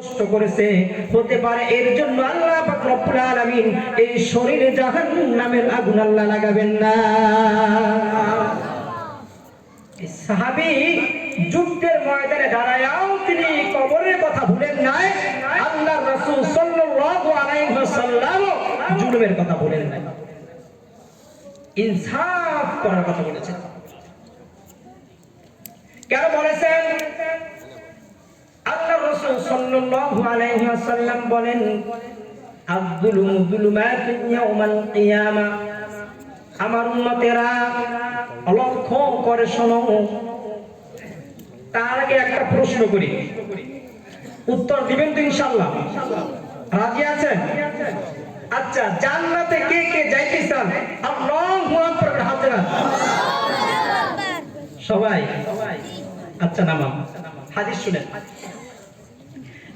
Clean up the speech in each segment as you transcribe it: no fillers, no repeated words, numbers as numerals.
কষ্ট করেছে, হতে পারে এর জন্য আল্লাহ পাক রব্বুল আলামিন এই শরীরে জাহান্নামের আগুন আল্লাহ লাগাবেন না। সাহাবী যুদ্ধের ময়দানে দাঁড়ায়াও তিনি কবরের কথা ভুলেন নাই, আল্লাহর রাসূল সাল্লাল্লাহু আলাইহি ওয়াসাল্লাম জুলুমের কথা বলেন নাই, ইনসাফ করার কথা বলেছেন। কেন বলেছেন? আল্লাহর রাসূল সাল্লাল্লাহু আলাইহি ওয়াসাল্লাম বলেন, আয-যুলুমু যুলুমাতুন ইয়াওমাল কিয়ামা। আমার উম্মতেরা লক্ষ্য করে শোনো। তার আগে একটা প্রশ্ন করি, উত্তর দিবেন তো ইনশাআল্লাহ? রাজি আছেন? আচ্ছা, জান্নাতে কে কে যাইতে চান? আল্লাহু আকবার, হাত দেন সবাই। আচ্ছা, নামাম হাদিস শুনেন।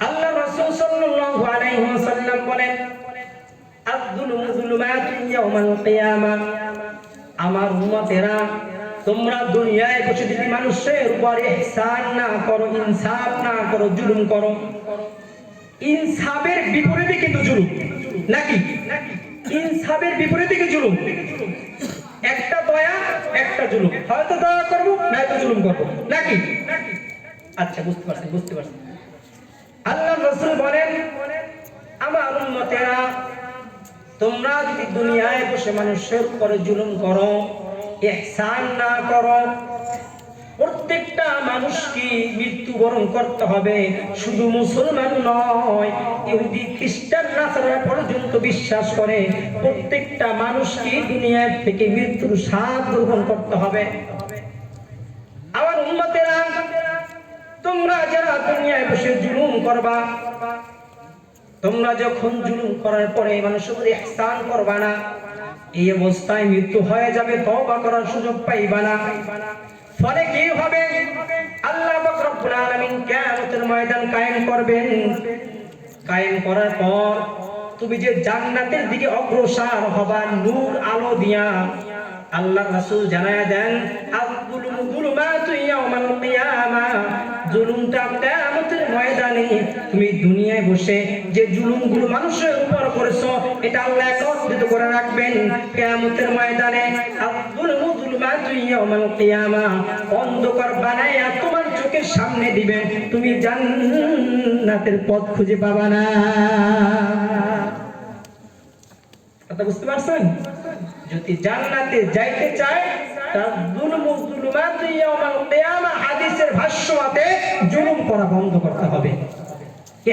আল্লাহ রাসূল সাল্লাল্লাহু আলাইহি ওয়াসাল্লাম বলেন, আয-যুলুমু যুলুমাতুন ইয়াওমাল কিয়ামা। আমার উম্মতেরা, তোমরা দুনিয়ায় বসে যদি মানুষের উপর ইহসান না করো, ইনসাফ না করো, জুলুম করো, ইনসাফের বিপরীতে কিন্তু জুলুম, নাকি? ইনসাফের বিপরীতে কি জুলুম? একটা দয়া, একটা জুলুম। হয়তো দয়া করব, নয়তো জুলুম করব, নাকি? আচ্ছা, বুঝতে পারছেন। আল্লাহর রাসূল বলেন, আমার উম্মতেরা, তোমরা যদি দুনিয়ায় বসে মানুষের উপরে জুলুম করো, ইহসান না করো, প্রত্যেকটা মানুষকে মৃত্যুবরণ করতে হবে। শুধু মুসলমান নয়, ইহুদি খ্রিস্টান নাসারা পর্যন্ত বিশ্বাস করে প্রত্যেকটা মানুষকে দুনিয়া থেকে মৃত্যুর স্বাদ গ্রহণ করতে হবে। আমার উম্মতেরা, তোমরা যারা দুনিয়ায় বসে জুলুম করবা, তোমরা যখন জুলুম করার পরে মানুষের উপর ইহসান করবা না, এই অবস্থায় মৃত্যু হয়ে যাবে, তওবা করার সুযোগ পাইবা না। ফলে কি হবে? আল্লাহ পাক রব্বুল আলামিন কিয়ামতের ময়দান কায়েম করবেন। কায়েম করার পর তুমি যে জান্নাতের দিকে অগ্রসর হবা নূর আলো দিয়া, আল্লাহর রাসূল জানায়া দেন, আয-যুলুমু যুলুমাতুন ইয়াওমাল কিয়ামা। জুলুমটা কিয়ামতের ময়দানে তুমি দুনিয়ায় বসে যে জুলুমগুলো মানুষের উপর করেছো, এটা আল্লাহ একত্রিত করে রাখবেন কিয়ামতের ময়দানে। আয-যুলুমু যুলুমাতুন ইয়াওমাল কিয়ামা, অন্ধকার বানায়া তোমার চোখের সামনে দিবেন, তুমি জান্নাতের পথ খুঁজে পাবা না। কথা বুঝতে পারছেন? যদি জান্নাতে যাইতে চায়, তার যুলুমু যুলুমাতুন ইয়াওমাল কিয়ামা হাদিসের ভাষ্য মতে জুলুম করা বন্ধ করতে হবে।